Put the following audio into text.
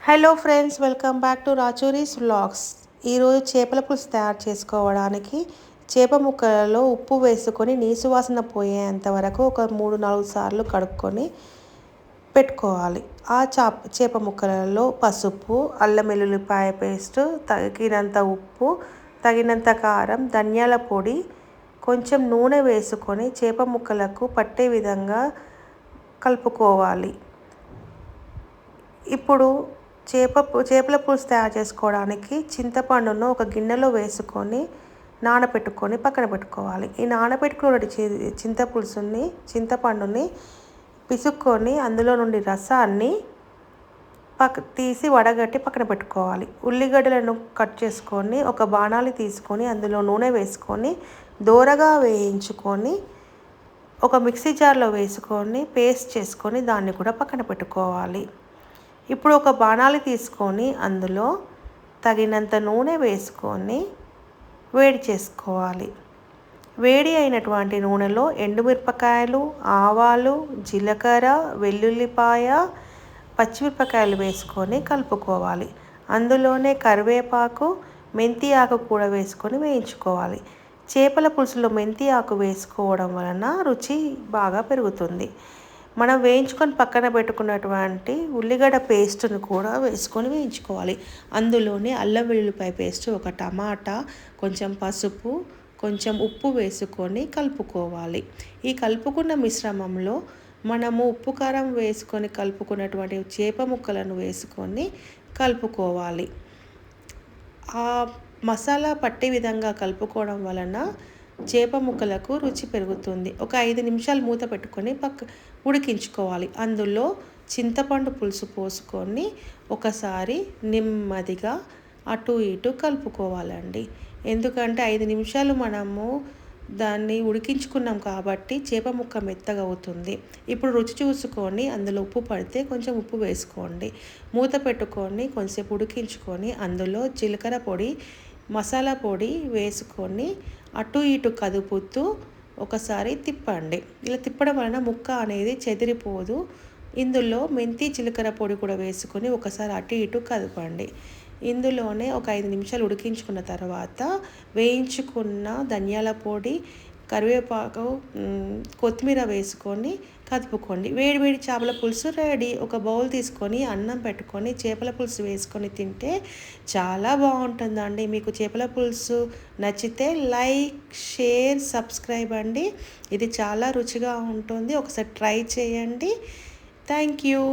Hello friends, welcome back to Rachuri's vlogs. ఈరోజు చేపల పులుసు తయారు చేసుకోవడానికి చేప ముక్కలలో ఉప్పు వేసుకొని నీసు వాసన పోయేంత వరకు ఒక 3-4 సార్లు కడుక్కొని పెట్టుకోవాలి. ఆ చేప ముక్కలలో పసుపు, అల్లం వెల్లుల్లిపాయ పేస్ట్, తగినంత ఉప్పు, తగినంత కారం, ధనియాల పొడి, కొంచెం నూనె వేసుకొని చేప ముక్కలకు పట్టే విధంగా కలుపుకోవాలి. ఇప్పుడు చేపల పులుసు తయారు చేసుకోవడానికి చింతపండును ఒక గిన్నెలో వేసుకొని నానబెట్టుకొని పక్కన పెట్టుకోవాలి. ఈ నానబెట్టుకున్న చింతపండుని పిసుక్కొని అందులో నుండి రసాన్ని తీసి వడగట్టి పక్కన పెట్టుకోవాలి. ఉల్లిగడ్డలను కట్ చేసుకొని ఒక బాణాలి తీసుకొని అందులో నూనె వేసుకొని దోరగా వేయించుకొని ఒక మిక్సీ జార్లో వేసుకొని పేస్ట్ చేసుకొని దాన్ని కూడా పక్కన పెట్టుకోవాలి. ఇప్పుడు ఒక బాణాలి తీసుకొని అందులో తగినంత నూనె వేసుకొని వేడి చేసుకోవాలి. వేడి అయినటువంటి నూనెలో ఎండుమిరపకాయలు, ఆవాలు, జీలకర్ర, వెల్లుల్లిపాయ, పచ్చిమిరపకాయలు వేసుకొని కలుపుకోవాలి. అందులోనే కరివేపాకు, మెంతి ఆకు కూడా వేసుకొని వేయించుకోవాలి. చేపల పులుసులో మెంతి ఆకు వేసుకోవడం వలన రుచి బాగా పెరుగుతుంది. మనం వేయించుకొని పక్కన పెట్టుకున్నటువంటి ఉల్లిగడ్డ పేస్ట్ను కూడా వేసుకొని వేయించుకోవాలి. అందులోనే అల్లం వెల్లుల్లిపాయ పేస్ట్, ఒక టమాటా, కొంచెం పసుపు, కొంచెం ఉప్పు వేసుకొని కలుపుకోవాలి. ఈ కలుపుకున్న మిశ్రమంలో మనము ఉప్పు కారం వేసుకొని కలుపుకున్నటువంటి చేప ముక్కలను వేసుకొని కలుపుకోవాలి. ఆ మసాలా పట్టే విధంగా కలుపుకోవడం వలన చేప ముక్కలకు రుచి పెరుగుతుంది. ఒక 5 నిమిషాలు మూత పెట్టుకొని ఉడికించుకోవాలి. అందులో చింతపండు పులుసు పోసుకొని ఒకసారి నెమ్మదిగా అటు ఇటు కలుపుకోవాలండి. ఎందుకంటే 5 నిమిషాలు మనము దాన్ని ఉడికించుకున్నాం కాబట్టి చేప ముక్క మెత్తగా అవుతుంది. ఇప్పుడు రుచి చూసుకొని అందులో ఉప్పు పడితే కొంచెం ఉప్పు వేసుకోండి. మూత పెట్టుకొని కొంచెంసేపు ఉడికించుకొని అందులో జీలకర్ర పొడి, మసాలా పొడి వేసుకొని అటు ఇటు కదుపుతూ ఒకసారి తిప్పండి. ఇలా తిప్పడం వలన ముక్క అనేది చెదిరిపోదు. ఇందులో మెంతి, జీలకర్ర పొడి కూడా వేసుకొని ఒకసారి అటు ఇటు కదపండి. ఇందులోనే ఒక 5 నిమిషాలు ఉడికించుకున్న తర్వాత వేయించుకున్న ధనియాల పొడి, కరివేపాకు, కొత్తిమీర వేసుకొని కదుపుకోండి. వేడి చేపల పులుసు రెడీ. ఒక బౌల్ తీసుకొని అన్నం పెట్టుకొని చేపల పులుసు వేసుకొని తింటే చాలా బాగుంటుందండి. మీకు చేపల పులుసు నచ్చితే లైక్, షేర్, సబ్స్క్రైబ్ అండి. ఇది చాలా రుచిగా ఉంటుంది. ఒకసారి ట్రై చేయండి. Thank you.